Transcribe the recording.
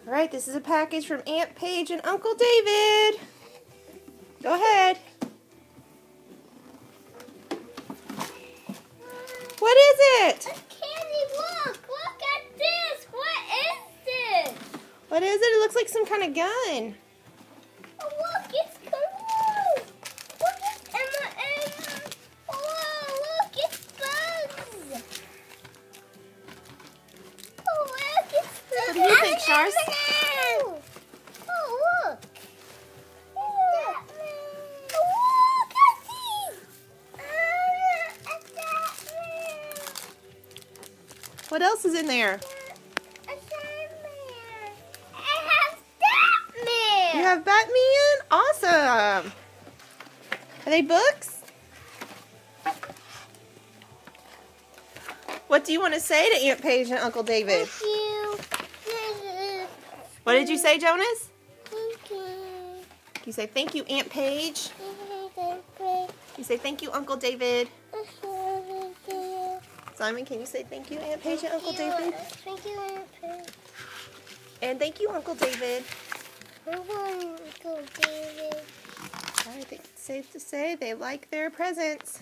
All right, this is a package from Aunt Paige and Uncle David. Go ahead. What is it? A candy, look at this. What is this? What is it? It looks like some kind of gun. Oh, look, it's cool. Look, it's Emma. Oh, look, it's Bugs. Oh, look, it's the What do you think, Shars? Oh, look. What else is in there? You have Batman? Awesome. Are they books? What do you want to say to Aunt Paige and Uncle David? Thank you. What did you say, Jonas? Thank you. You say thank you, Aunt Paige. You say thank you, Uncle David. Simon, can you say thank you, Aunt Paige and Uncle David? Thank you, Aunt Paige. And thank you, Uncle David. Uncle David. I think it's safe to say they like their presents.